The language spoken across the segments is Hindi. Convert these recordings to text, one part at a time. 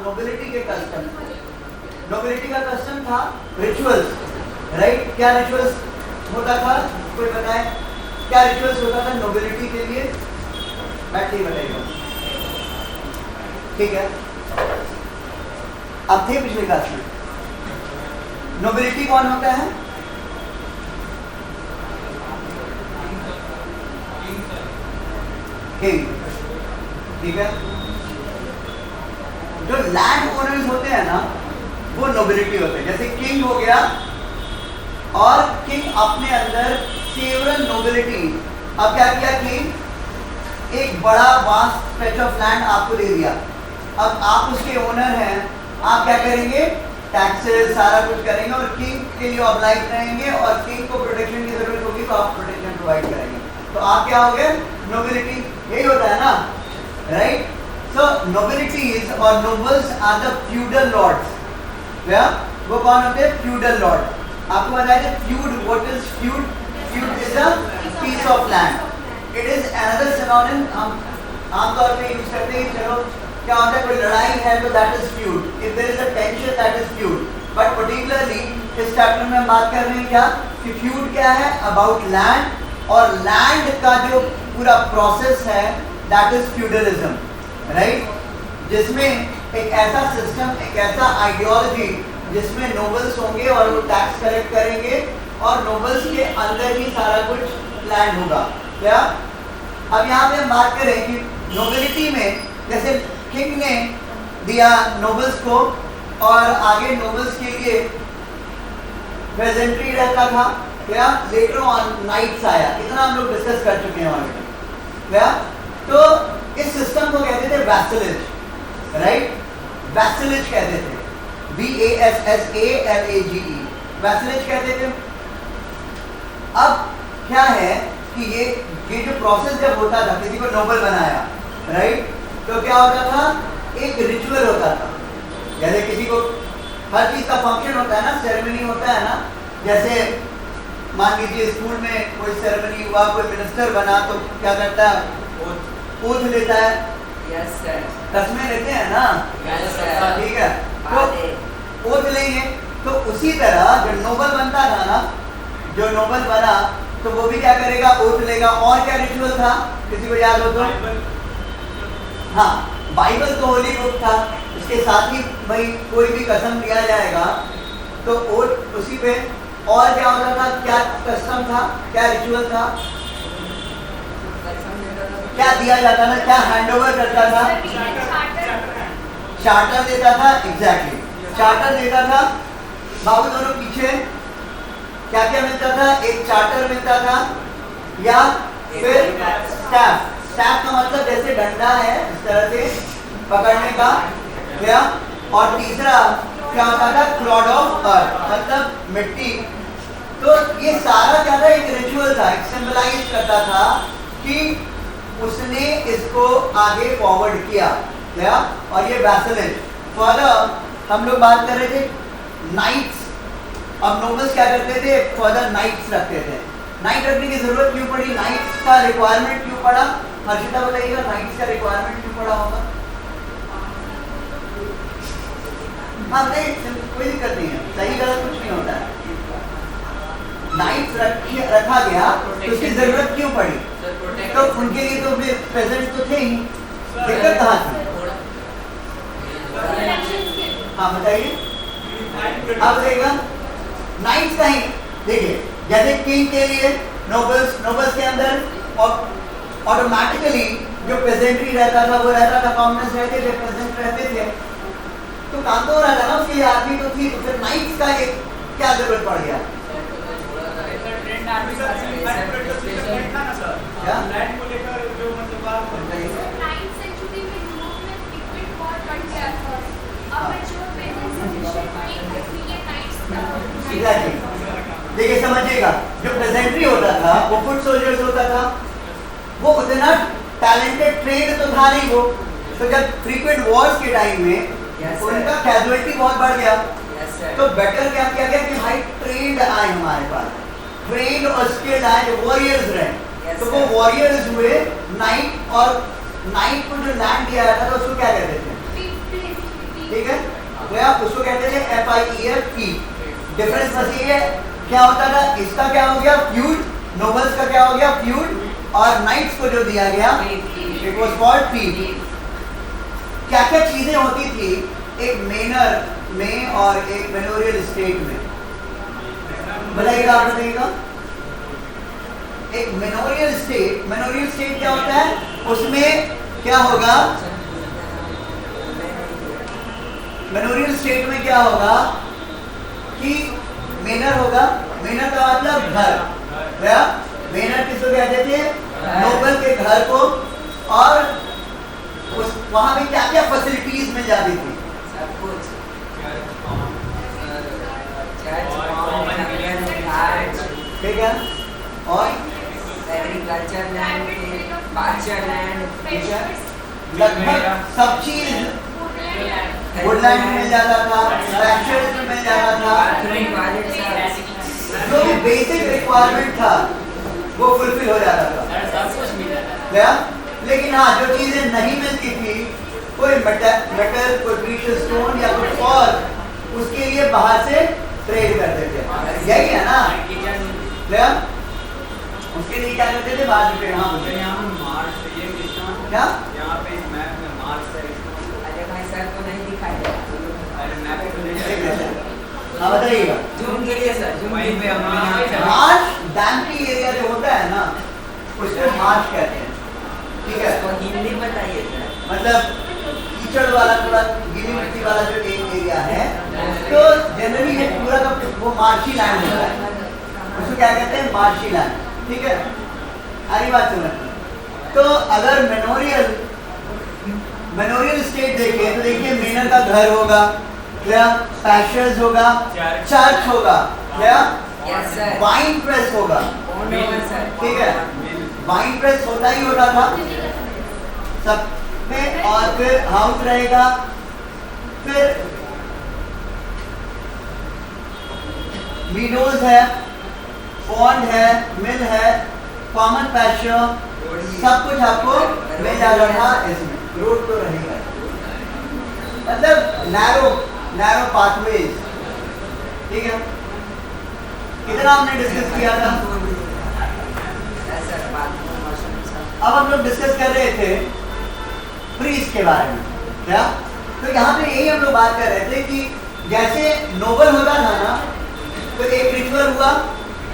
नोबिलिटी के कस्टम। नोबिलिटी का कस्टम था रिचुअल्स, राइट? क्या रिचुअल्स होता था, कोई बताए क्या रिचुअल्स होता था नोबिलिटी के लिए? बैठिए बताइएगा। ठीक है, अब थे पिछले क्लास में। नोबिलिटी कौन होता है? किंग, ठीक है। जो लैंड ओनर्स होते हैं ना वो नोबिलिटी होते हैं। जैसे किंग हो गया, और किंग अपने अंदर सेवरल नोबिलिटी। अब क्या किया किंग? एक बड़ा वास्ट स्ट्रेच ऑफ लैंड आपको दे दिया। अब आप उसके ओनर हैं, आप क्या करेंगे? टैक्सेस सारा कुछ करेंगे और किंग के लिए ऑब्लाइज रहेंगे, और किंग को प्रोटेक्शन की जरूरत होगी तो आप प्रोटेक्शन प्रोवाइड करेंगे। तो आप क्या हो गए? नोबिलिटी। यही होता है ना, राइट? सो नोबिलिटीज और nobles are the feudal lords. क्या वो कौन होते हैं? Feudal lord. आपको बताया feud, what is feud? Feud is a piece of land. It is another synonym. हम आमतौर पे यूज करते हैं, चलो क्या होता है, कोई लड़ाई है तो that is feud. If there is a tension that is feud. But particularly इस चैप्टर में हम बात कर रहे हैं क्या कि फ्यूड क्या है? अबाउट लैंड, और लैंड का जो पूरा प्रोसेस है दैट इज फ्यूडलिज्म, राइट? जिसमें एक ऐसा सिस्टम, एक ऐसा आइडियोलॉजी जिसमें नोबल्स होंगे और वो टैक्स कलेक्ट करेंगे, और नोबल्स के अंदर ही सारा कुछ लैंड होगा। क्या अब यहाँ पे हम बात करें कि नोबिलिटी में जैसे किंग ने दिया नोबल्स को, और आगे नोबल्स के लिए पेजेंट्री रहता था। क्या लेटर ऑन नाइट्स आया, इतना हम लोग डिस्कस कर चुके हैं ऑलरेडी। क्या तो इस सिस्टम को कहते थे वैसलेज, राइट? वैसलेज कहते थे, VASSALAGE, वैसलेज कहते थे। अब क्या है कि ये जो प्रोसेस जब होता था, किसी को नोबल बनाया, राइट? तो क्या होता था? एक रिचुअल होता था। जैसे किसी को हर चीज का फंक्शन होता है ना, सेरेमनी होता है ना। जैसे मान लीजिए स्कूल में कोई सेरेमनी हुआ, कोई मिनिस्टर बना तो क्या करता है? ओथ लेता है। Yes sir. कसमें लेते हैं ना। Yes sir. ठीक है, तो ओथ लेंगे। तो उसी तरह जो नोबल बनता था ना, जो नोबल बना तो वो भी क्या करेगा? ओथ लेगा। और क्या रिचुअल था, किसी को याद हो तो? हाँ, बाइबल तो होली बुक था, उसके साथ ही भाई कोई भी कसम लिया जाएगा तो ओथ उसी पे। और क्या होता था? क्या कस्टम था, क्या रिचुअल था, क्या दिया जाता था, क्या हैंडओवर करता था? चार्टर देता था। एग्जैक्टली, चार्टर देता था। बाबू दोनों पीछे क्या क्या मिलता था? एक चार्टर मिलता था, या फिर स्टैफ। स्टैफ का मतलब जैसे डंडा है इस तरह से पकड़ने का, क्या? और तीसरा क्या होता था? क्लॉड ऑफ अर्थ, मतलब मिट्टी। तो ये सारा क्या था? एक रिचुअल था, एक सिंबलाइज करता था कि उसने इसको आगे फॉरवर्ड किया, क्या? और ये वैसलेज। फर्दर हम लोग बात कर रहे थे नाइट्स। अब नोबल्स क्या करते थे? फर्दर नाइट्स रखते थे। नाइट रखने की जरूरत क्यों पड़ी? नाइट्स का रिक्वायरमेंट क्यों पड़ा? हर्षिता बताइएगा, नाइट्स का रिक्वायरमेंट क्यों पड़ा होगा? हाँ नहीं, कोई दिक्कत नहीं है, सही गलत कुछ नहीं होता है। नाइट्स रखा गया तो उसकी जरूरत क्यों पड़ी? तो उनके लिए तो प्रेजेंट तो थे ही, दिक्कत कहाँ थी? हाँ बताइए। अब देखिएगा नाइट्स का ही देखिए, जैसे किंग के लिए नोबल्स के अंदर ऑटोमेटिकली जो प्रेजेंट्री रहता था वो रहता था, कॉमनर्स रहते थे, प्रेजेंट रहते थे, तो काम तो हो रहा था ना उसके लिए, आदमी तो थी। तो फिर नाइट्स का एक क्या जरूरत पड़ गया? देखिए समझिएगा, जो प्रेजेंट्री होता था वो फुट सोल्जर्स होता था, वो उतना टैलेंटेड ट्रेड तो था नहीं वो। तो जब फ्रीक्वेंट वॉर्स के टाइम में उनका कैजुअलिटी बहुत बढ़ गया, तो बेटर क्या किया गया कि हाई ट्रेंड आए हमारे पास, ट्रेंड और स्किल्ड आए, जो वॉरियर्स रहे। तो वो वॉरियर्स हुए नाइट, और नाइट को जो लैंड दिया जाता था उसको क्या कहते थे? ठीक है, तो आप उसको कहते थे FIEL फीड। डिफरेंस बस ये है, क्या होता था, इसका क्या हो गया फ्यूड, नोबल्स का क्या हो गया फ्यूड, और नाइट्स को जो दिया गया इट वाज कॉल्ड फीड। क्या क्या चीजें होती थी एक मेनर में और एक मेनोरियल स्टेट में, बताइएगा, आप बताइएगा। एक मेनोरियल स्टेट क्या होता है, उसमें क्या होगा, मेनोरियल स्टेट में क्या होगा कि मेनर होगा, मेनर का मतलब घर, क्या मेनर किसको कहते थे, नोबल के घर को, और उस वहां पे क्या क्या फैसिलिटीज मिल जाती थी, सब कुछ ठीक है, और एग्रीकल्चर लैंड, पास्चर लैंड, लगभग सब चीज वुडलैंड में मिल जाता था, पैस्चर्स में मिल जाता था, जो भी बेसिक रिक्वायरमेंट था वो फुलफिल हो जाता था, क्या? लेकिन हाँ, जो चीजें नहीं मिलती थी, कोई मेटल, कोई प्रीशियस स्टोन या कुछ और, उसके लिए बाहर से ट्रेड करते थे, यही है ना, क्या? उसके लिए क्या करते थे, बाहर से ट्रेड। हाँ क्या यहाँ पे इस मैप में मार्स है, अरे भाई सर को नहीं दिखाई दे अरे मैप तो नहीं हाँ बताइएगा। जूम कीजिए सर, जूम वहीं पे हम लोग हाँ, यहाँ से- मार्श डैम्पी एरिया जो होता है ना, उसको मार्श कहते हैं, ठीक है, तो हिंदी बताइए सर। मतलब कीचड़ वाला, थोड़ा गीली मिट्टी वाला जो एक एरिया है, तो जनरली ये पूरा का वो मार्शी लैंड होता है, उसको क्या कहते हैं, मार्शी लैंड, ठीक है। आगे बात सुनो, तो अगर मेनोरियल स्टेट देखें तो देखिए मेनर का घर होगा, क्या पैशर्स होगा, चर्च होगा, क्या यस सर, वाइन प्रेस होगा, कौन होगा सर, ठीक है, वाइन प्रेस होता ही होता था सब में, और फिर हाउस रहेगा, फिर मीडोज है, पॉन्ड है, मिल है, कॉमन पैश्चर, सब कुछ आपको मिल जाता था इसमें, रोड तो रहेगा, मतलब नैरो पाथवेज, ठीक है। कितना हमने डिस्कस किया था, यस सर, बात में मौसम सब अब हम लोग डिस्कस कर रहे थे प्रीस्ट के बारे में, क्या? तो यहाँ पे यही हम लोग बात कर रहे थे कि जैसे नोबल होता था ना, तो एक रिचुअल हुआ,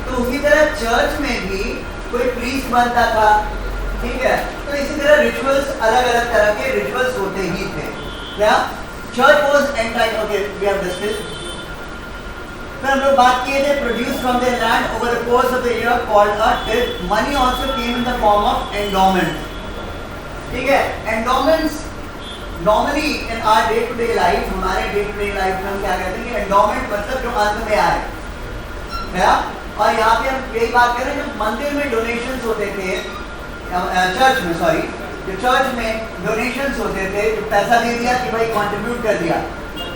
तो उसी तरह चर्च में भी कोई प्रीस्ट बनता था, ठीक है, तो इसी तरह रिचुअल्स, अलग अलग तरह के रिचुअल्स होते ही थे, क्या? Church was entitled, okay we have discussed. फिर हम लोग बात किए थे produce from the land over the course of the year called a tithe, money also came in the form of endowment, ठीक है। Endowments normally in our day to day life, हमारे डे टू डे लाइफ में हम क्या कहते हैं कि एंडोमेंट मतलब जो अंत में आए, क्या? और यहाँ पे हम यही बात कर रहे हैं, जो मंदिर में डोनेशंस होते थे, चर्च में, सॉरी, जो चर्च में डोनेशंस होते थे, जो पैसा दे दिया कि भाई कंट्रीब्यूट कर दिया,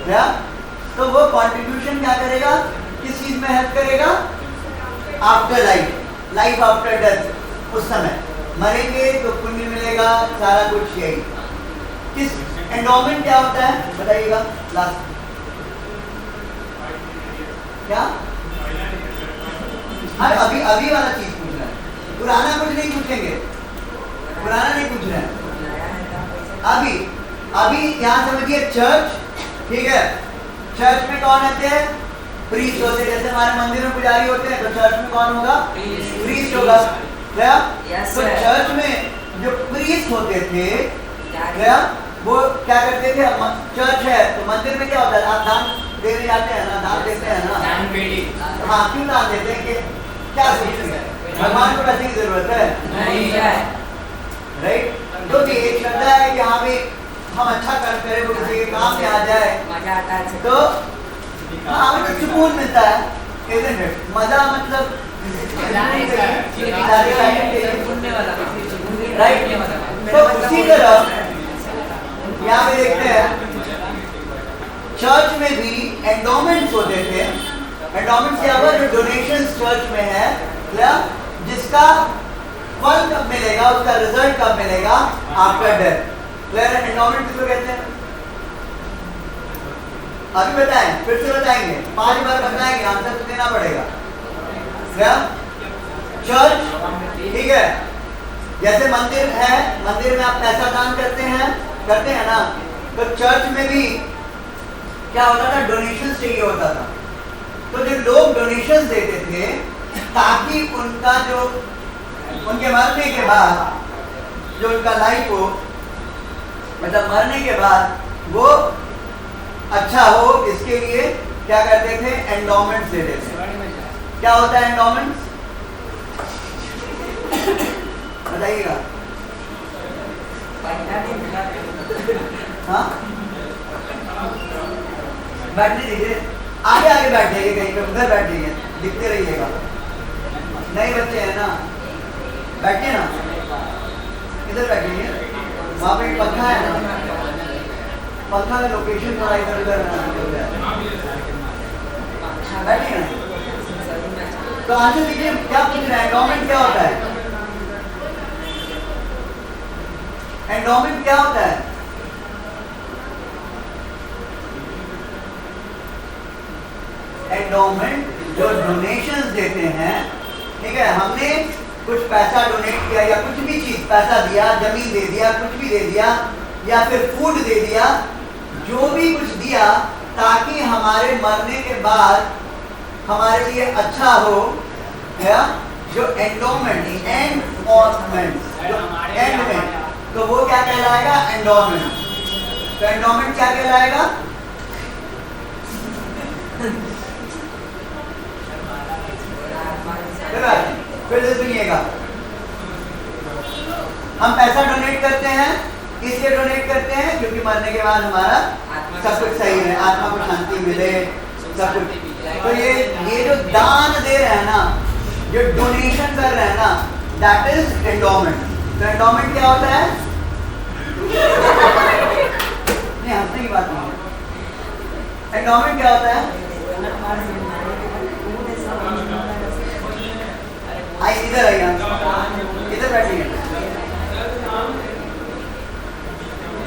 क्या? तो वो कंट्रीब्यूशन क्या करेगा, किस चीज में हेल्प करेगा, आफ्टर लाइफ आफ्टर डेथ, उस समय मरेंगे तो पुण्य मिलेगा, सारा कुछ यही। किस एंडोमेंट क्या होता है बताइएगा, लास्ट क्या? हाँ, अभी वाला चीज पूछ रहा है, पुराना कुछ नहीं पूछेंगे, पुराना नहीं पूछ रहे हैं, अभी यहाँ समझिए चर्च, ठीक है, चर्च में कौन रहते हैं, प्रीस्ट होते हैं, जैसे हमारे मंदिर में पुजारी होते हैं, तो चर्च में कौन होगा, प्रीस्ट होगा, क्या? Yes, तो sir. चर्च में जो प्रीस्ट होते थे, क्या वो क्या करते थे, चर्च है तो मंदिर में क्या होता है, आप दान देने जाते हैं ना, दान देते हैं ना, दान पेटी, हाँ क्यों दान देते हैं, कि क्या सोचते हैं, भगवान को पैसे की जरूरत है, नहीं है, राइट? तो ये एक श्रद्धा है कि हाँ भाई हम अच्छा कर्म करें, वो किसी के काम में आ जाए, मजा आता है तो हाँ हमें तो सुकून मिलता है, isn't it? मजा मतलब राइट। तो उसी तरह यहाँ पे देखते हैं चर्च में भी एंडोमेंट्स होते थे, एंडोमेंट्स क्या हुआ, जो डोनेशंस चर्च में है, क्या? जिसका फल कब मिलेगा, उसका रिजल्ट कब मिलेगा, आफ्टर डेथ। एंडोमेंट किसको कहते हैं, अभी बताएं, फिर से बताएंगे, 5 बार बताएंगे, आंसर तो देना पड़ेगा। क्या? चर्च, ठीक है। जैसे मंदिर है, मंदिर में आप पैसा दान करते हैं ना, तो चर्च में भी क्या होता था, डोनेशन चाहिए होता था। तो जो लोग डोनेशन देते थे ताकि उनका जो उनके मरने के बाद जो उनका लाइफ हो, मतलब मरने के बाद वो अच्छा हो, इसके लिए क्या करते थे, एंडोमेंट्स देते थे। क्या होता है एंडोमेंट्स, बताइएगा। हाँ, बैठने दीजिए, आगे आगे बैठ जाइए, कहीं पे उधर बैठ जाइए, दिखते रहिएगा। नए बच्चे हैं ना, बैठिए ना, इधर बैठिए। वहाँ पे एक पंखा है ना, पंखा का लोकेशन थोड़ा इधर उधर बैठिए ना। तो आंसर दीजिए, क्या पूछ रहे हैं, एंडोमेंट क्या होता है? एंडोमेंट क्या होता है? एंडोमेंट जो डोनेशंस देते हैं, ठीक है, हमने कुछ पैसा डोनेट किया या कुछ भी चीज, पैसा दिया, जमीन दे दिया, कुछ भी दे दिया, या फिर फूड दे दिया, जो भी कुछ दिया ताकि हमारे मरने के बाद हमारे लिए अच्छा हो, है जो एंडोमेंट, एंडोमेंट, तो वो क्या कहलाएगा, एंडोमेंट। तो एंडोमेंट क्या कहलाएगा? फिर से सुनिएगा, हम पैसा डोनेट करते हैं, इसलिए डोनेट करते हैं क्योंकि मरने के बाद हमारा सब कुछ सही है, आत्मा को शांति मिले, सब कुछ। तो ये जो दान दे रहे हैं ना, जो डोनेशन कर रहे हैं ना, दैट इज एंडोमेंट। तो एंडोमेंट क्या होता है? नहीं, हंसने की बात नहीं है। एंडोमेंट क्या होता है? आई इधर आइए, इधर बैठिए।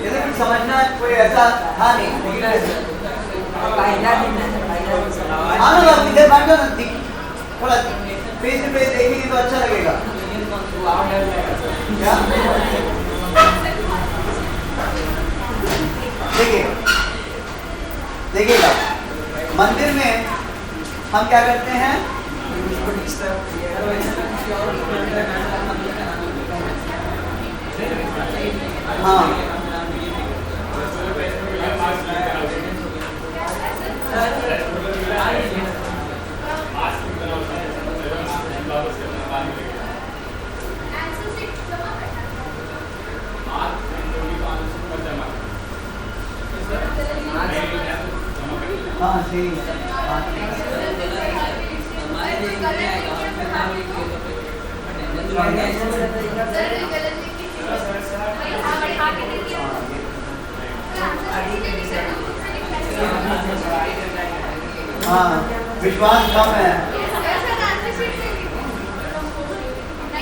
इधर कुछ समझना कोई ऐसा था नहीं, लेकिन हाँ ना, इधर बैठो ना, थोड़ा फेस टू फेस देखेंगे तो अच्छा लगेगा। क्या देखिएगा, मंदिर में हम क्या करते हैं, हाँ, हाँ सही है। हाँ, विश्वास कम है।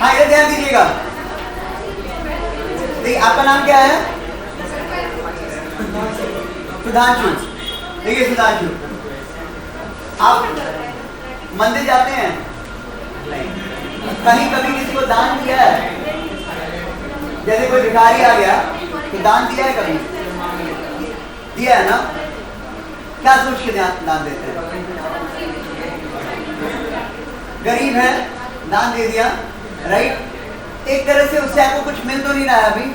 हाँ, ये ध्यान दीजिएगा। देखिए, आपका नाम क्या है? सुधांशु। देखिए सुधांशु, आप मंदिर जाते हैं? कहीं कभी किसी को दान दिया है? जैसे कोई भिखारी आ गया तो दान दिया है कभी? दिया है ना? क्या सोच के दान देते हैं? गरीब है, दान दे दिया, राइट? एक तरह से उससे आपको कुछ मिल तो नहीं रहा है, अभी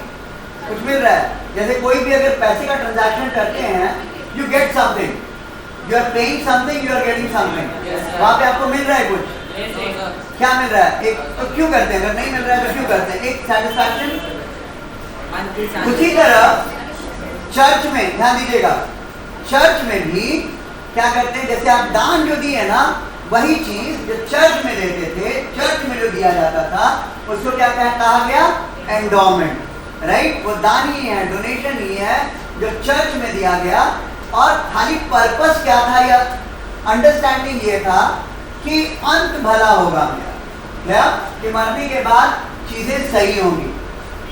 कुछ मिल रहा है। जैसे कोई भी अगर पैसे का ट्रांजैक्शन करते हैं, you get something, you are paying something, you are getting something, वहां पे आपको मिल रहा है कुछ। क्या मिल रहा है? एक तो क्यों करते हैं? अगर नहीं मिल रहा है तो क्यों करते हैं? एक सेटिस्फैक्शन। उसी तरह चर्च में, ध्यान दीजिएगा, चर्च में भी क्या करते हैं, जैसे आप दान जो दिए ना, वही चीज जो चर्च में देते थे, चर्च में जो दिया जाता था, उसको क्या कहा गया? Endowment, right? वो दान ही है, डोनेशन ही है जो चर्च में दिया गया। और खाली पर्पस क्या था, या अंडरस्टैंडिंग ये था कि अंत भला होगा मेरा, क्या कि मरने के बाद चीजें सही होंगी।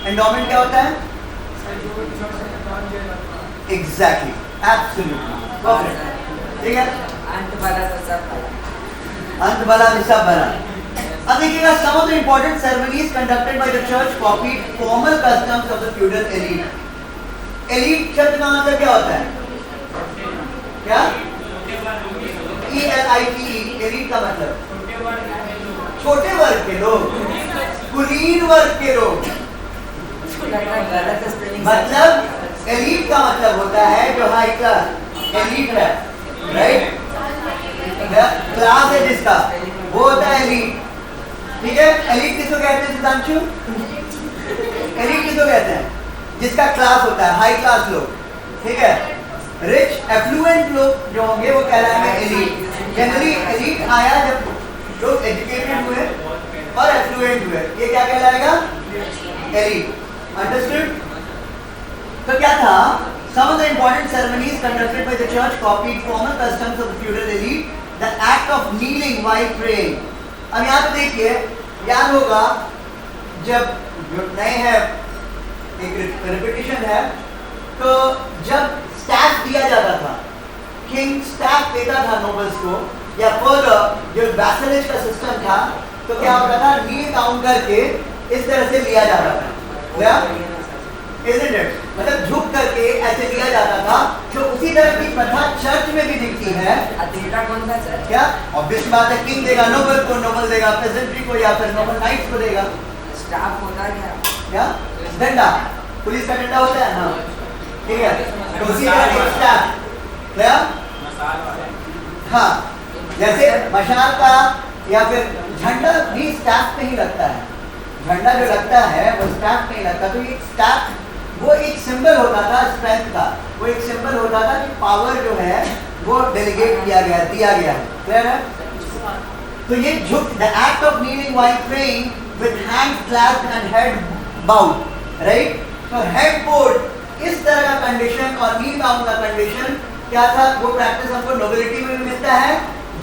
एंडोमेंट क्या होता है? Exactly, absolutely. परफेक्ट, ठीक है। अंत वाला तो सब वाला। अंत बला सब बला। अब देखिएगा, some of the important ceremonies conducted by the church copied formal customs of the feudal elite. Elite शब्द का मतलब क्या होता है? क्या? ELITE, elite का मतलब छोटे वर्ग के लोग, कुलीन वर्ग के लोग। गलत स्पेलिंग मतलब एलीट का मतलब होता है जो हाई क्लास, एलीट है, राइट? क्लास है जिसका, वो होता है एलीट, ठीक है। एलीट किसको कहते हैं सुधांशु? एलीट किसको कहते हैं? जिसका क्लास होता है, हाई क्लास लोग, ठीक है। रिच एफ्लुएंट लोग जो होंगे वो कहलाएंगे एलीट। जनरली एलीट आया जब लोग एजुकेटेड हुए और एफ्लुएंट हुए, ये क्या कहलाएगा? एलीट। अंडरस्टूड? तो क्या था? Some of the important ceremonies conducted by the church copied formal customs of the feudal elite. The act of kneeling while praying. अब यहाँ पे देखिए, याद होगा जब नए हैं, एक रिपीटिशन है, तो जब स्टैफ दिया जाता था, किंग स्टैफ देता था नोबल्स को, या फर्दर जो वैसलेज का सिस्टम था, तो क्या होता था? नील डाउन करके इस तरह से लिया जाता था, क्या? Isn't it? मतलब झुक करके ऐसे लिया जाता था, जो उसी तरह की प्रथा चर्च में भी दिखती है। अतीता कौन सा सर? क्या? ऑब्वियस बात है, किंग देगा नोबल को, नोबल देगा पेजेंट्री को, या फिर नोबल नाइट्स को देगा। स्टाफ होता क्या? क्या? डंडा, पुलिस का डंडा होता है ना, ठीक है। तो उसी तरह एक स्टाफ, क्या? हाँ, जैसे मशाल का या फिर झंडा भी स्टाफ पे ही लगता है। झंडा जो लगता है वो स्टाफ पे ही लगता है। तो ये स्टाफ वो एक सिंबल होता था स्ट्रेंथ का, वो एक सिंबल होता था कि पावर जो है वो डेलीगेट किया गया, दिया गया है। क्लियर है? तो ये झुक, the act of kneeling while praying with hands clasped and head bowed, right? तो हेड बोर्ड इस तरह का कंडीशन और नी डाउन का कंडीशन क्या था? वो प्रैक्टिस हमको नोबिलिटी में भी मिलता है,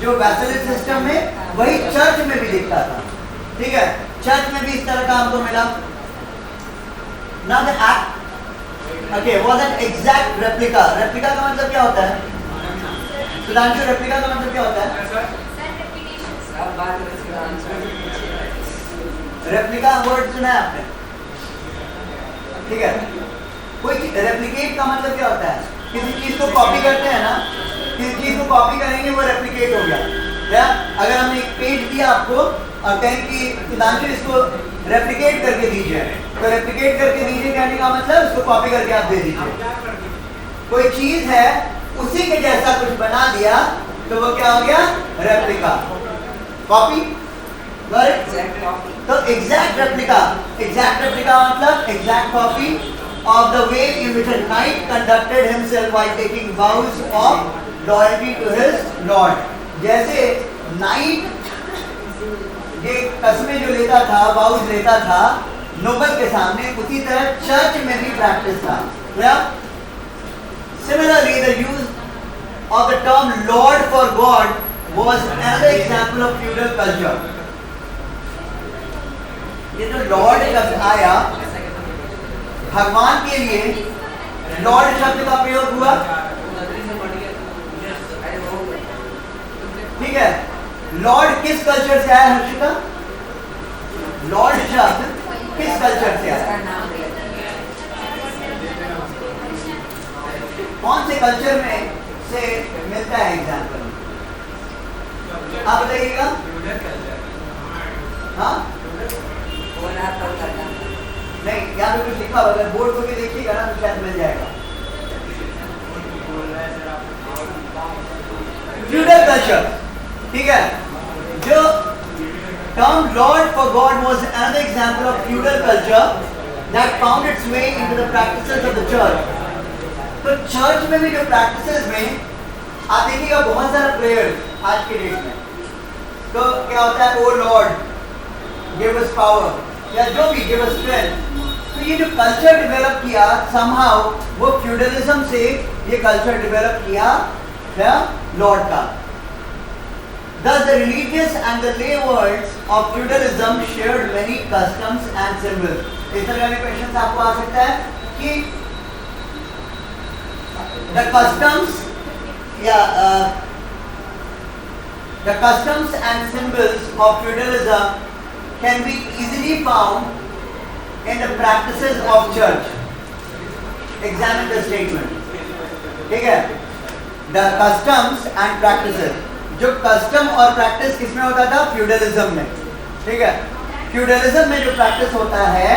जो वैसलेज सिस्टम में, वही चर्च में भी दिखता था, ठीक है। चर्च में भी इस तरह का हमको मिला। Now the act, okay, was an exact replica. Replica का मतलब क्या होता है? सुधांशु, रेप्लिका का मतलब क्या होता है? सब बात में रेप्लिका वर्ड सुना है आपने? ठीक है। कोई रेप्लिकेट का मतलब क्या होता है? किसी चीज को कॉपी करते हैं ना, किसी चीज को कॉपी करेंगे वो रेप्लिकेट हो गया। क्या? अगर हमने एक पेज दिया आपको और कहें कि सुधांशु इसको रेप्लिकेट करके दीजिए, तो रेप्लिकेट करके दीजिए कहने का मतलब इसको कॉपी करके आप दे दीजिए। कोई चीज है उसी के जैसा कुछ बना दिया तो वो क्या हो गया? Replica, copy. तो एग्जैक्ट रेप्लिका, एग्जैक्ट रेप्लिका मतलब exact copy of the way in which a knight conducted himself while taking vows of loyalty to his lord. जैसे नाइट ये कस्में जो लेता था, वाउज लेता था नोबल के सामने, उसी तरह चर्च में भी प्रैक्टिस था। Similarly, the use of the term Lord for God was another example of feudal culture. ये जो लॉर्ड शब्द आया भगवान के लिए, लॉर्ड शब्द का प्रयोग हुआ, ठीक है। लॉर्ड किस कल्चर से आया हर्षिता? लॉर्ड शब्द किस कल्चर से आया? कौन से कल्चर में से मिलता है एग्जाम्पल? आप बताइएगा। हाँ नहीं, यहाँ पे कुछ लिखा होगा, बोर्ड को भी देखिएगा ना तो शायद मिल जाएगा। फ्यूडल कल्चर, ठीक है। जो term Lord for God was another example of feudal culture that found its way into the practices of the church. तो चर्च में भी जो प्रैक्टिसेस में आप देखिएगा बहुत सारा प्रेयर्स आज के डेट में, तो क्या होता है? ओ लॉर्ड गिव अस पावर, या जो भी गिव अस स्ट्रेंथ। तो ये जो कल्चर डेवलप किया somehow, वो फ्यूडलिज्म से ये कल्चर डेवलप किया क्या? लॉर्ड का। Thus the religious and the lay worlds of feudalism shared many customs and symbols. इस तरह के क्वेश्चन आपको आ सकता है कि the customs the customs and symbols of feudalism can be easily found in the practices of church. Examine the statement. ठीक है? The customs and practices. जो custom और practice किसमें होता था? feudalism में. ठीक है? feudalism में जो practice होता है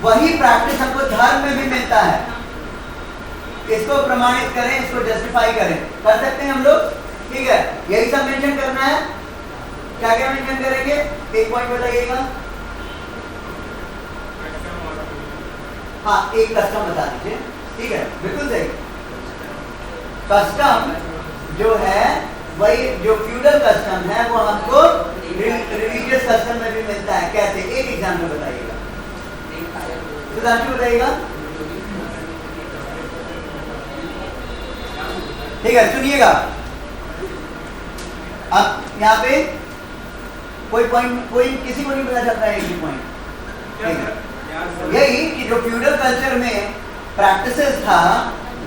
वही practice हमको धर्म में भी मिलता है. इसको प्रमाणित करें, इसको जस्टिफाई करें, कर सकते हैं हम लोग. ठीक है, यही सब मेंशन करना है. क्या क्या मेंशन करेंगे? एक पॉइंट बताइएगा. हाँ, एक कस्टम बता दीजिए. ठीक है, बिल्कुल सही. कस्टम जो है वही जो फ्यूडल कस्टम है वो हमको रिलीजियस कस्टम में भी मिलता है. कैसे? एक एग्जाम्पल बताइएगा. सुधांशु बताइएगा. ठीक है, सुनिएगा. अब यहाँ पे कोई पॉइंट, कोई किसी को नहीं पता चलता है एक पॉइंट. यही कि जो फ्यूडल कल्चर में प्रैक्टिसेस था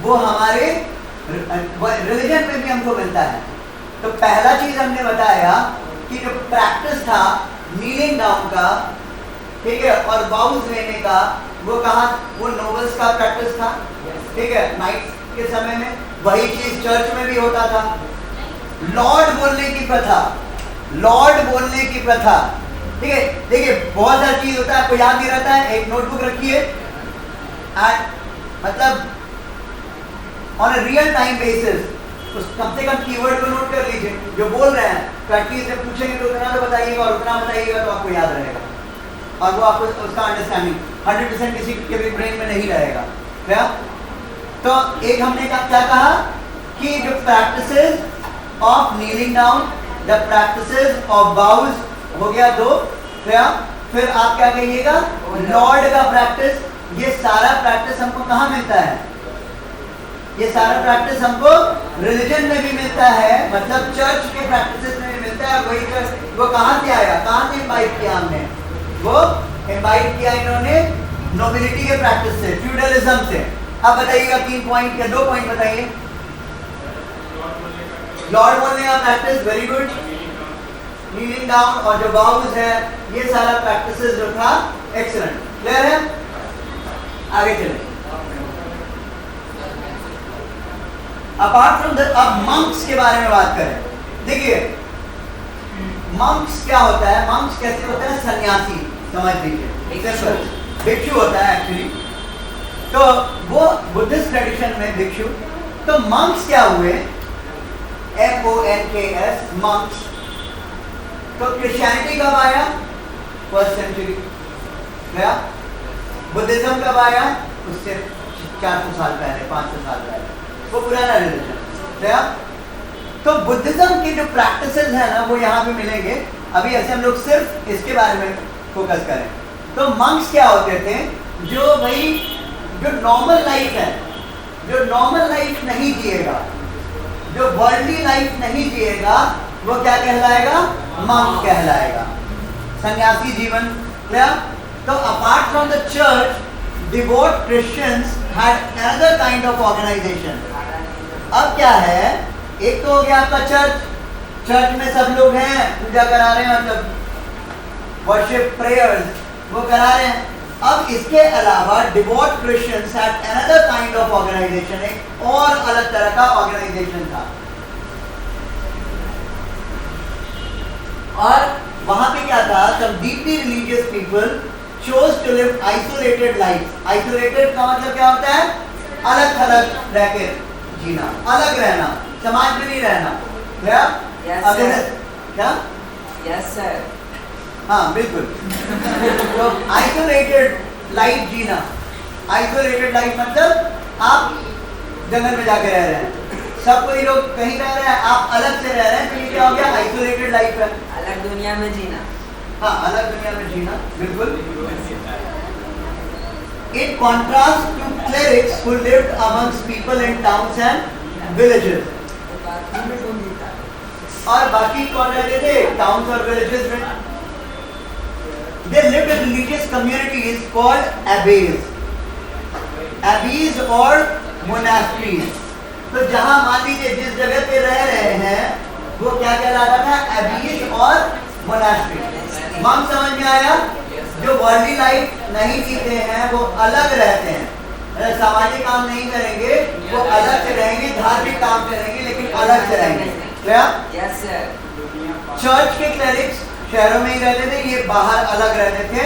वो हमारे रिलीजन में भी हमको मिलता है. तो पहला चीज हमने बताया कि जो प्रैक्टिस था नीलिंग डाउन का, ठीक है, और बाउज लेने का, वो कहाँ? वो नोबल्स का प्रैक्टिस था. ठीक है, नाइट के समय में. वही चीज चर्च में भी होता था. लॉर्ड बोलने की प्रथा, लॉर्ड बोलने की प्रथा. ठीक है, देखिए बहुत सारी चीज होता है, आपको याद नहीं रहता है, एक नोटबुक रखिए एंड मतलब on a real time basis उस कम से कम कीवर्ड को नोट कर लीजिए जो बोल रहे हैं. तो एटलीस्ट जब पूछेंगे तो उतना तो बताइएगा और उतना बताइएगा तो आपको याद रहेगा और वो आपको उसका अंडरस्टैंडिंग 100% किसी के भी ब्रेन में नहीं रहेगा. क्या? तो एक हमने क्या कहा कि जो practices of kneeling down, the practices of boughs हो गया 2. क्या? फिर आप क्या कहिएगा? लॉर्ड का प्रैक्टिस. ये सारा प्रैक्टिस हमको कहाँ मिलता है? ये सारा प्रैक्टिस हमको रिलीजन में भी मिलता है, मतलब चर्च के प्रैक्टिसेस में भी मिलता है. वही चर्च वो कहाँ से आया? कहाँ से इनवाइट किया हमने? वो इनवाइट किया इन्होंने नोबिलिटी के प्रैक्टिस से, फ्यूडलिज्म से. अब बताइएगा 3 पॉइंट या 2 पॉइंट बताइए. लॉर्ड बोलने का practice, very good. Kneeling down और जो बाउज है, ये सारा प्रैक्टिसेस जो था, एक्सीलेंट. क्लियर है? आगे चलें. अपार्ट फ्रॉम द, अब मंक्स के बारे में बात करें. देखिए मंक्स क्या होता है? मंक्स कैसे होता है? सन्यासी, समझ लीजिए. भिक्षु होता है एक्चुअली. तो वो बुद्धिस्ट ट्रेडिशन में भिक्षु. तो मंक्स क्या हुए? MONKS, monks. तो क्रिश्चियनिटी कब आया? 1st century. गया. बुद्धिज्म कब आया? उससे 400 साल पहले, 500 साल पहले. वो पुराना रिलीजन. गया. तो बुद्धिज्म की जो प्रैक्टिसेस है ना वो यहाँ पे मिलेंगे. अभी ऐसे हम लोग सिर्फ इसके बारे में फोकस करें. तो मंक्स क्या होते थे? जो भाई जो नॉर्मल लाइफ है, जो नॉर्मल लाइफ नहीं जिएगा, जो वर्ल्डली लाइफ नहीं जिएगा, वो क्या कहलाएगा? मंक कहलाएगा. सन्यासी जीवन. क्या? तो apart from the church, devout Christians had another kind of organization. अब क्या है? एक तो हो गया आपका चर्च. चर्च में सब लोग हैं, पूजा करा रहे हैं, मतलब वर्शिप, प्रेयर्स वो करा रहे हैं. अब इसके अलावा devout Christians had another kind of organization. एक और अलग तरह का ऑर्गेनाइजेशन था. और वहां पे क्या था? some deeply religious people chose to live isolated lives. Isolated का मतलब क्या होता है? अलग थलग रह के जीना, अलग रहना, समाज में नहीं रहना. क्या? क्या? Yes sir. हाँ बिल्कुल. तो आइसोलेटेड लाइफ जीना. आइसोलेटेड लाइफ मतलब आप जंगल में जाके रह रहे हैं, सब कोई लोग कहीं रह रहे हैं, आप अलग से रह रहे हैं. तो ये क्या हो गया? आइसोलेटेड लाइफ है. अलग दुनिया में जीना. हाँ, अलग दुनिया में जीना. बिल्कुल. In contrast to clerics who lived amongst people in towns and villages. और बाकी कौन रहते थे? टाउन्स और विलेजेस में. They lived in religious communities called abbeys. Abbeys or monasteries. तो जहां मान लीजिए जिस जगह पे रह रहे हैं वो क्या कहलाता था, एबीज और मोनास्ट्री। हम समझ में आया? जो वर्ल्डली लाइफ नहीं जीते हैं वो अलग रहते हैं, सामाजिक काम नहीं करेंगे, वो अलग से रहेंगे, धार्मिक काम करेंगे लेकिन अलग से रहेंगे। क्या? Yes sir. चर्च के क्लरिक्स शहरों में ही रहते थे, ये बाहर अलग रहते थे।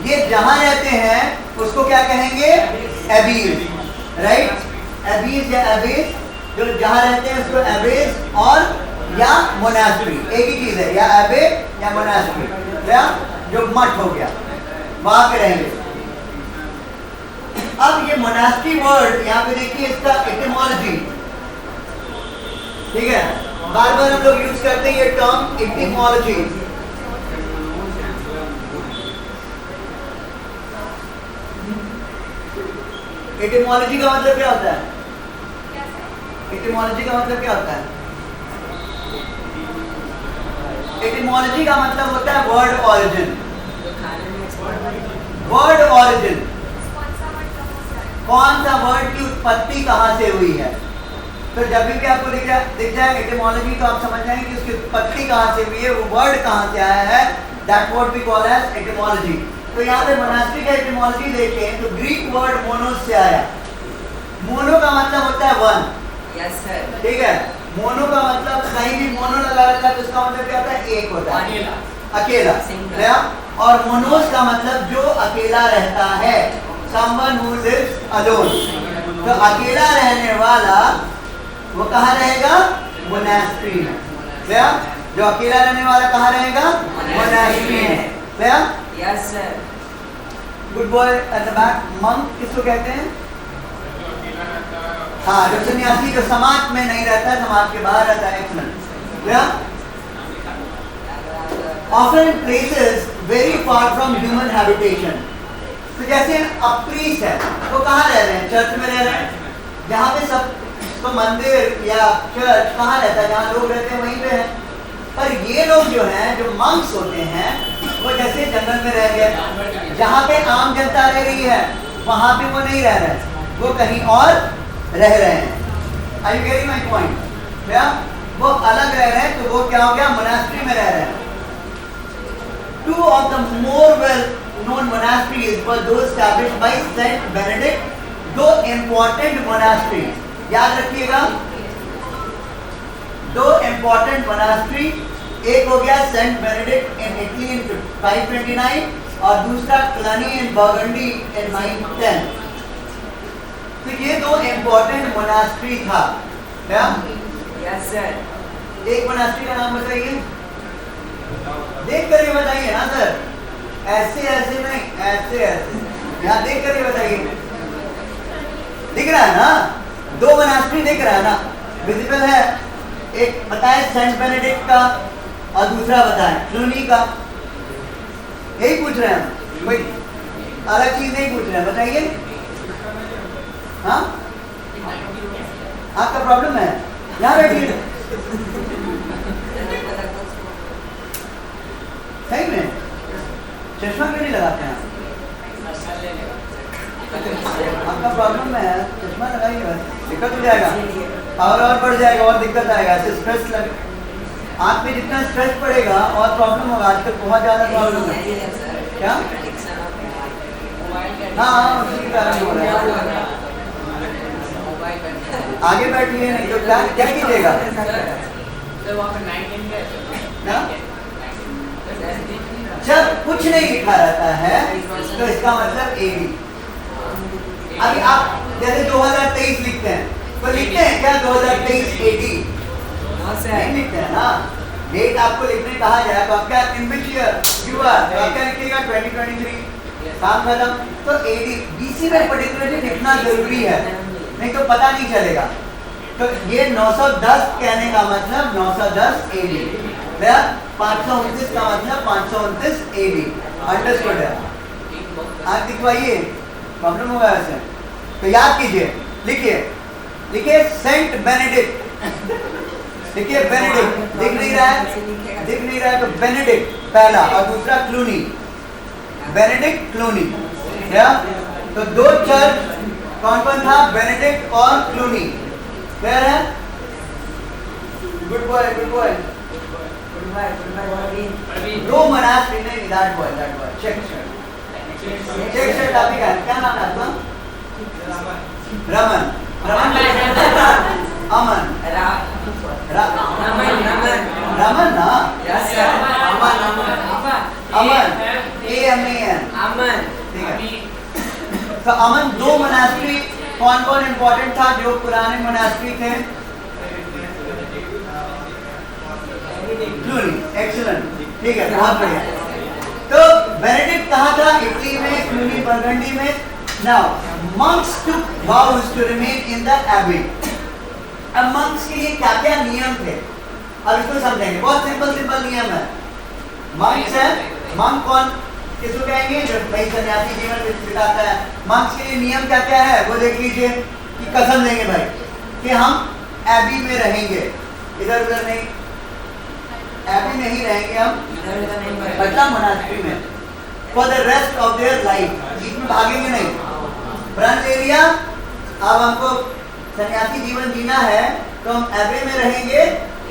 ये जहां रहते हैं उसको क्या कहेंगे, एबीज, राइट? एबीज या एबीज, जो जहां रहते हैं उसको एबीज और या मोनास्ट्री, एक ही चीज है, या एबे या मोनास्ट्री, क्या? जो मठ हो गया वहां पे रहेंगे। अब ये मोनास्ट्री वर्ड यहाँ पे देखिए इसका एटिमोलॉजी, ठीक है? बार बार हम लोग यूज करते हैं ये टर्म एटिमोलॉजी। एटिमोलॉजी का मतलब क्या होता है? एटिमोलॉजी का मतलब क्या होता है? एटिमोलॉजी का मतलब होता है वर्ड ऑरिजिन। वर्ड ऑरिजिन, कौन सा वर्ड की उत्पत्ति कहां से हुई है। तो जब भी आपको दिख जाए एटिमोलॉजी तो आप समझ जाएंगे कि उसकी उत्पत्ति कहां से हुई है, वो वर्ड कहां से आया है, that word we call as etymology. तो यहाँ पे मोनास्ट्री का एटिमोलॉजी देखें तो ग्रीक वर्ड मोनोस से आया। मोनो का मतलब होता है वन, यस सर। ठीक है? मोनो का मतलब कहीं भी मोनो लगा रखा है तो उसका मतलब क्या होता है, एक होता है, अकेला, क्या? और मोनोस का मतलब जो अकेला रहता है, someone who lives alone। तो अकेला रहने वाला वो कहाँ रहेगा, मोनास्ट्री में, क्या? जो अकेला रहने वाला कहाँ रहेगा, मोनास्ट्री में, क्या? Yes sir. Good boy at the back. Monk किसको कहते हैं? हाँ, जो सन्यासी, जो समाज में नहीं रहता है, समाज के बाहर रहता है। एक्सीलेंट, क्या? Often in places very far from human habitation। तो जैसे अब प्रीस्ट है, वो कहाँ रह रहे हैं, चर्च में रह रहे हैं। जहाँ पे सब तो मंदिर या चर्च कहाँ रहता है, जहाँ लोग रहते हैं वहीं पे है। पर ये लोग जो हैं, जो मंक्स होते हैं, वो जैसे जंगल में रह गए, जहाँ पे आम जनता रह रही है वहाँ पे वो नहीं रह रहे हैं, वो कहीं और रह रहे हैं। Are you getting my point? क्या? वो अलग रह रहे हैं, तो वो क्या हो गया, मोनास्ट्री में रह रहे हैं। Two of the more well-known monasteries were those established by Saint Benedict, दो important monasteries, याद रखिएगा, दो important monastery, एक हो गया Saint Benedict in Italy in 529 और दूसरा क्लनी in Burgundy in 910। तो ये दो important monastery था, क्या? Yes sir. एक monastery का नाम बताइए, देख कर ये बताइए ना सर, ऐसे ऐसे नहीं, ऐसे ऐसे, यहाँ देख कर ये बताइए, दिख रहा है ना, दो मोनास्ट्री दिख रहा है ना, विजिबल है। एक बताएं सेंट बेनेडिक्ट का और दूसरा बताएं क्लूनी का। यही पूछ रहे हैं, कोई अलग चीज नहीं पूछ रहे हैं, बताइए। हाँ, आपका प्रॉब्लम है, यहाँ बैठिए। सही में चश्मा क्यों नहीं लगाते हैं? आपका प्रॉब्लम है, चश्मा लगाइए, बस दिक्कत हो जाएगा और बढ़ जाएगा और दिक्कत आएगा। ऐसे स्ट्रेस लगे, आँख में जितना स्ट्रेस पड़ेगा और प्रॉब्लम होगा। आजकल बहुत ज़्यादा प्रॉब्लम है। क्या? हाँ, उसी के कारण हो रहा है। आगे बैठिए, नहीं तो क्या क्या कीजिएगा? जब कुछ नहीं लिखा रहता है तो इसका मतलब एडी। अभी आप जैसे 2023 लिखते हैं तो लिखते हैं क्या 2023 एडी? नहीं लिखते हैं ना। डेट आपको लिखने कहा जाए तो आपका इन विच ईयर यू आर, तो आपका लिखिएगा 2023, काम खत्म। तो एडी बीसी में पर्टिकुलरली लिखना जरूरी है, नहीं तो पता नहीं चलेगा। तो ये 910 कहने का मतलब 910 एडी, 529 का मतलब 529 एडी। अंडरस्टूड है? आज दिखवाइए, प्रॉब्लम होगा ऐसे। तो याद कीजिए, लिखिए लिखिए सेंट बेनेडिक्ट, लिखिए बेनेडिक्ट। दिख नहीं रहा है, दिख नहीं रहा है तो बेनेडिक्ट पहला और दूसरा क्लूनी, बेनेडिक्ट क्लूनी। क्या? तो दो चर्च कौन कौन था? बेनेडिक्ट और क्लूनी। क्लियर है? Good boy, good boy. Goodbye, Praveen. दो मोनास्ट्री नहीं, दैट बॉय, चेक शर्ट आप ही का क्या नाम है आपका? रमन। अमन। रमन ना? Yes, sir. अमन, AMAN। Aman. ठीक है। तो अमन, दो मोनास्ट्री कौन कौन इंपॉर्टेंट था जो पुराने मोनास्ट्री थे? क्लूनी, एक्सीलेंट, ठीक है, बहुत बढ़िया। तो बेनेडिक्ट कहाँ था? इटली में, क्लूनी बर्गंडी में। Now monks took vows to remain in the abbey। अब monks के लिए क्या क्या नियम थे अब इसको समझेंगे। बहुत सिंपल नियम है। monks है, monk कौन किसको कहेंगे? जो भाई सन्यासी जीवन बिताता है। monks के लिए नियम क्या क्या है वो देख लीजिए कि कसम लेंगे भाई कि हम एबी में रहेंगे, इधर उधर नहीं, एबी में ही रहेंगे हम, बच्चा मोनास्ट्री में for the rest of their life. बीच में भागेंगे नहीं, प्रण ले लिया। अब हमको सन्यासी जीवन जीना है तो हम एबी में रहेंगे,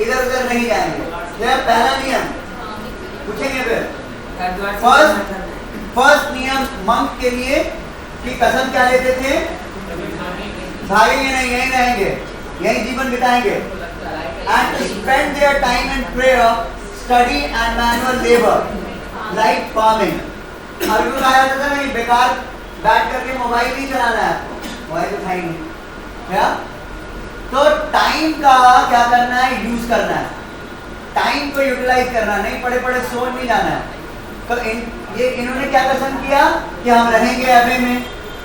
इधर उधर नहीं जाएंगे। यह पहला नियम। पूछेंगे फिर फर्स्ट नियम मंक के लिए कि कसम क्या लेते थे? भागेंगे नहीं, यहीं रहेंगे, यहीं जीवन बिताएंगे। And to spend their time in prayer, study and manual labor, like farming। अभी वो कहा जाता था नहीं, बेकार बैठ करके मोबाइल नहीं चलाना है, मोबाइल उठाएंगे क्या? तो टाइम का क्या करना है? यूज करना है, टाइम को यूटिलाइज करना, नहीं पड़े पड़े सो नहीं जाना है। तो इन्होंने क्या कसम किया कि हम रहेंगे एबे में,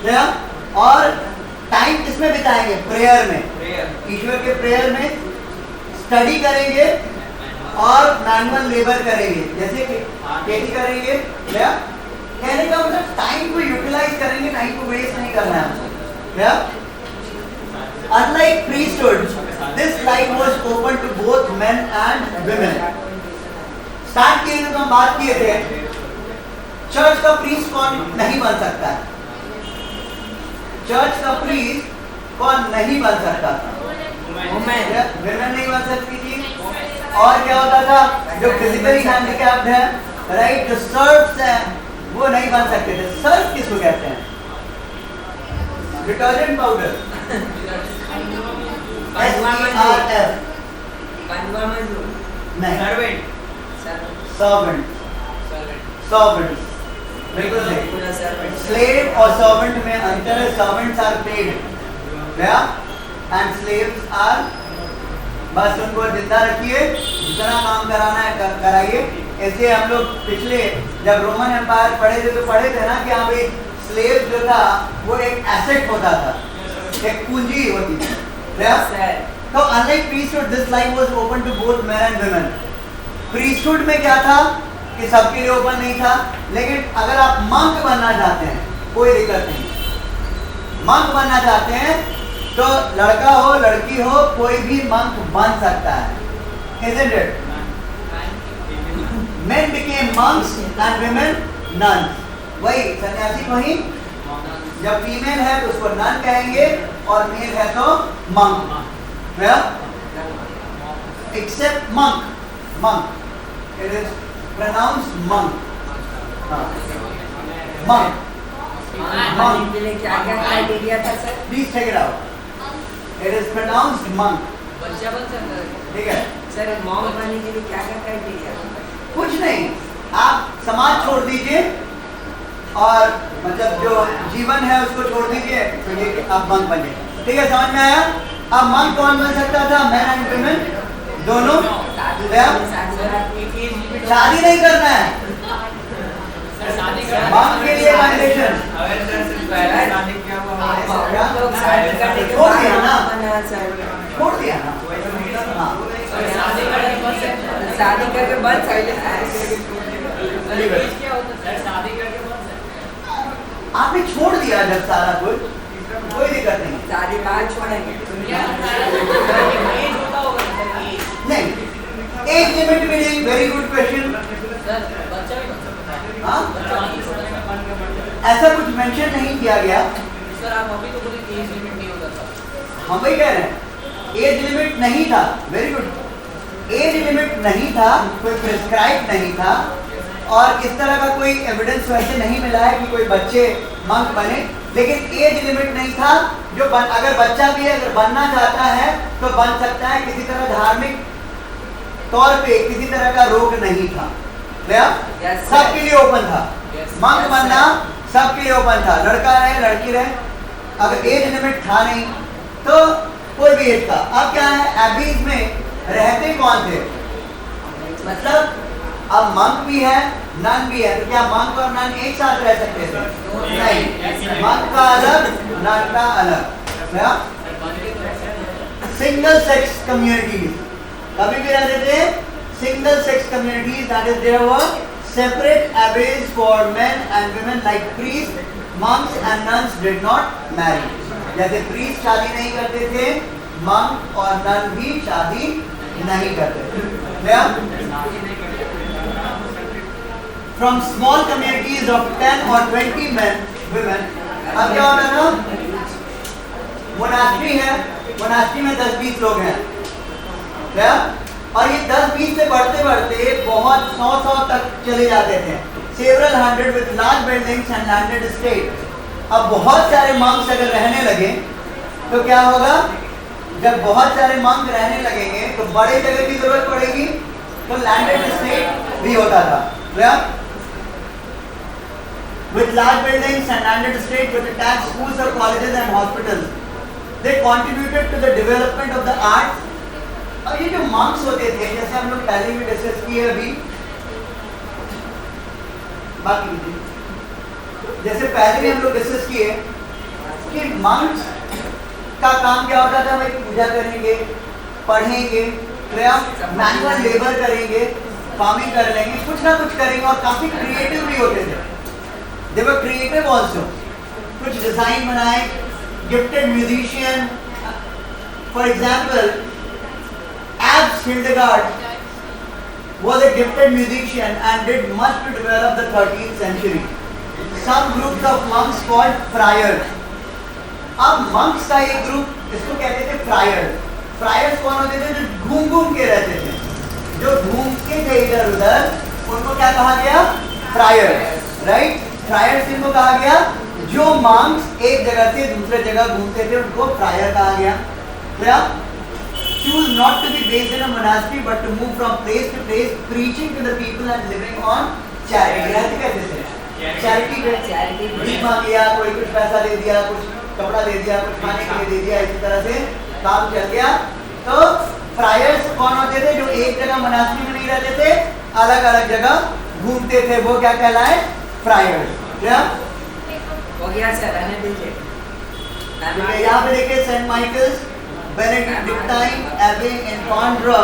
क्या? और टाइम किसमें बिताएंगे? प्रेयर में, ईश्वर के प्रेयर में। स्टडी करेंगे और मैनुअल लेबर करेंगे, जैसे कि खेती करेंगे। क्या कहने का मतलब? टाइम को यूटिलाइज करेंगे, टाइम को वेस्ट नहीं करना है। क्या? Unlike priesthood, this life was open to both men and women। Start किए थे तो हम बात किए थे चर्च का प्रीस्ट कौन नहीं बन सकता है? चर्च का प्रीस्ट कौन नहीं बन सकता था? विमेन नहीं बन सकती थी। और क्या होता था? जो फिजिकली हैंडीकैप्ड है, राइट, जो सर्व्स हैं वो नहीं बन सकते थे। सर्व किसको कहते हैं? डिटर्जेंट पाउडर, SERF नहीं, सर्वेंट, बिल्कुल सही। स्लेव और सर्वेंट में अंतर है। सर्वेंट्स आर पेड, क्या? एंड स्लेव्स आर, बस उनको जिंदा रखिए, जितना काम कराना है कराइए। इसलिए हम लोग पिछले जब रोमन एम्पायर पढ़े थे तो पढ़े थे ना कि हाँ भाई स्लेव जो था वो एक एसेट होता था, एक पूंजी होती थी। तो unlike priesthood this life was open to both men and women. Priesthood में क्या था कि सबके लिए ओपन नहीं था, लेकिन अगर आप मंक बनना चाहते हैं कोई दिक्कत नहीं। मंक बनना चाहते हैं तो लड़का हो लड़की हो कोई भी मंक बन सकता है, isn't it? Men became monks and women nuns। वही सन्यासी वही, जब फीमेल है तो उसको नन कहेंगे और मेल है तो monk. Except monk, it is pronounced monk। monk के लिए क्या क्या क्राइटेरिया था sir? Please check it out, it is pronounced monk। बच्चा बन सकता है ठीक है सर? मॉन्क बनने के लिए क्या क्या क्राइटेरिया? कुछ नहीं, आप समाज छोड़ दीजिए और मतलब जो जीवन है उसको छोड़ दीजिए तो ये आप मंक बनिए। ठीक है, समझ में आया? अब मंक कौन बन सकता था? मैन एंड वुमेन दोनों। शादी नहीं करना है मंक के लिए कंडीशन। छोड़ दिया ना, छोड़ दिया ना। हाँ, शादी करके बन सकते। आपने छोड़ दिया जब सारा कुछ, कोई दिक्कत नहीं। शादी बाद छोड़ेंगे नहीं, एज लिमिट भी नहीं। Very good question. हाँ, ऐसा कुछ मेंशन नहीं किया गया। सर आप अभी तो बोले कि एज लिमिट नहीं होता था। हम वही कह रहे हैं, एज लिमिट नहीं था, वेरी गुड, एज लिमिट नहीं था, कोई प्रिस्क्राइब नहीं था, और इस तरह का कोई एविडेंस वैसे नहीं मिला है कि कोई बच्चे मंक बने, लेकिन एज लिमिट नहीं था। जो अगर बच्चा भी अगर बनना चाहता है तो बन सकता है, किसी तरह धार्मिक तौर पे किसी तरह का रोग नहीं था, सबके लिए ओपन था, मंक बनना सबके लिए ओपन था, लड़का रहे लड़की रहे, अगर एज लिमिट था नहीं तो कोई भी एज था। अब क्या है, एबीज में रहते कौन थे, मतलब अब मंक भी है नन भी है, तो क्या मंक और नन एक साथ रह सकते थे? नहीं, मंक का अलग, नन का अलग। सिंगल सेक्स कम्युनिटीज कभी भी रहते थे, single sex communities, that is there were separate abbeys for men and women like priest, monks and nuns did not marry। जैसे प्रीस्ट शादी नहीं करते थे, मंक और नन भी शादी नहीं करते थे। From small communities of 10 or 20 men, women, अब क्या होता है ना, मोनास्ट्री है, मोनास्ट्री में 10-20 लोग हैं, क्या? और ये 10-20 से बढ़ते बढ़ते बहुत 100 तक चले जाते थे, several hundred with large buildings and landed estate। अब बहुत सारे monks अगर रहने लगे तो क्या होगा, जब बहुत सारे monks रहने लगेंगे तो बड़े जगह की जरूरत पड़ेगी, तो landed estate भी होता था, क्या? With large buildings and landed estate with attached schools or colleges and hospitals, they contributed to the development of the arts। और ये जो monks होते थे, जैसे हम लोग पहले भी डिस्कस किए, अभी बाकी जैसे पहले भी हम लोग डिस्कस किए कि monks का काम क्या होता था, भाई पूजा करेंगे, पढ़ेंगे, मैनुअल लेबर करेंगे, फार्मिंग कर लेंगे, कुछ ना कुछ करेंगे, और काफी क्रिएटिव भी होते थे। They were creative also, कुछ डिजाइन बनाए, gifted musician, for example, Abs Hildegard was a gifted musician and did much to develop the 13th century। Some groups of monks called friars। अब monks का एक ग्रुप, इसको कहते थे friars। friars कौन होते थे, जो घूम घूम के रहते थे, जो घूमते थे इधर उधर, उनको क्या कहा गया, friars, right? फ्रायर्स इनको कहा गया, जो monks एक जगह से दूसरे जगह घूमते थे उनको फ्रायर कहा गया। क्या? Choose not to be based in a monastery but to move from place to place, preaching to the people and living on charity। रहते कैसे थे? चैरिटी पे, भीख मांग लिया, कोई कुछ पैसा दे दिया, कुछ कपड़ा दे दिया, कुछ खाने के लिए दे दिया, इसी तरह से काम चल गया। तो फ्रायर्स कौन होते थे, जो एक जगह मोनास्ट्री में नहीं रहते थे, अलग अलग जगह घूमते थे, वो क्या कहलाए, फ्रायर्स। क्या हो गया सर, रहने दीजिए। यहाँ पे देखिए, सेंट माइकल्स बेनेडिक्टाइन एबे इन कॉन्ड्रा,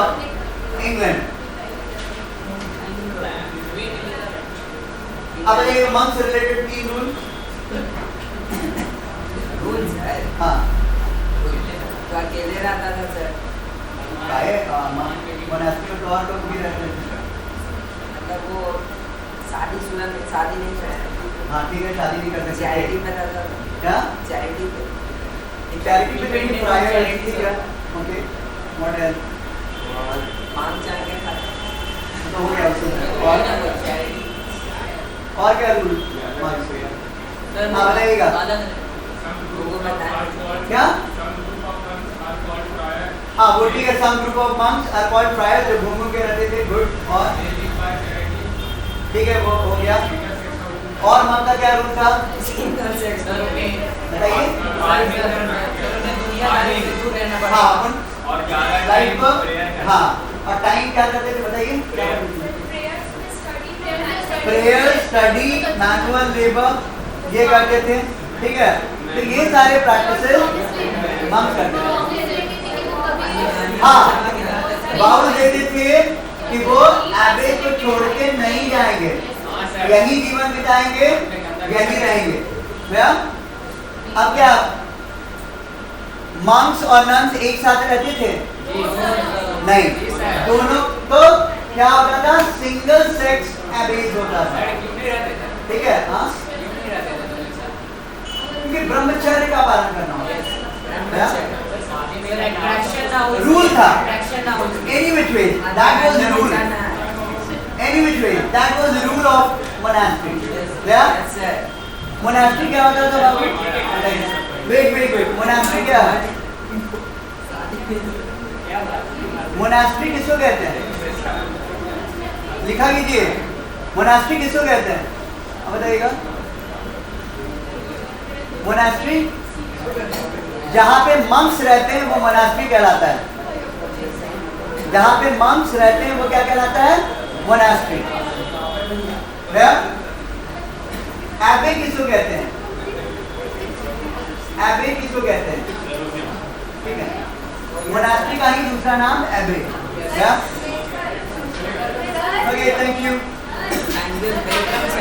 इंग्लैंड। अब ये मंक्स रिलेटेड 3 रूल। रूल्स है, हाँ, तो अकेले रहता था सर, मोनास्ट्री में तो और लोग भी रहते थे, मतलब वो शादी नहीं करते। हाँ ठीक है, शादी नहीं करते, चैरिटी में रहता था। क्या? चैरिटी पे, चैरिटी पे कहीं फ्रायर है, ओके, व्हाट एल्स, और पान चाय के खाते तो हो गया उससे। और क्या रूल? हाँ बताइएगा क्या? हाँ वो ठीक है, some group of monks are called friars, जो घूम के रहते थे, गुड। और ठीक है, वो हो गया। और मंक का क्या रूल था, बताइए। हाँ, लाइफ, हाँ, और टाइम क्या करते थे, बताइए। प्रेयर, स्टडी, मैनुअल लेबर, ये करते थे, ठीक है। तो ये सारे प्रैक्टिसेस मंक्स करते थे। हाँ, बाउल देते थे कि वो एबे को छोड़ के नहीं जाएंगे, यही जीवन बिताएंगे, यही रहेंगे। क्या? अब क्या मंक्स और नन्स एक साथ रहते थे? नहीं, दोनों। तो क्या होता था, सिंगल सेक्स एबेज होता था, ठीक है। हाँ, क्योंकि ब्रह्मचर्य का पालन करना होता है। रूल था Action ना हो सके। any which way that was the rule any which way that was the rule of monastery yeah Yes, sir. monastery क्या होता था बाबू wait monastery क्या है मोनास्ट्री किसको कहते हैं लिखा कीजिए मोनास्ट्री किसको कहते हैं अब बताइएगा मोनास्ट्री जहां पे मंक्स रहते हैं वो मोनास्ट्री कहलाता है जहां पे मंक्स रहते हैं वो क्या कहलाता है मोनास्ट्री एबे किसको कहते हैं एबे किसको कहते हैं ठीक है मोनास्ट्री का ही दूसरा नाम एबे क्या okay thank you And this welcome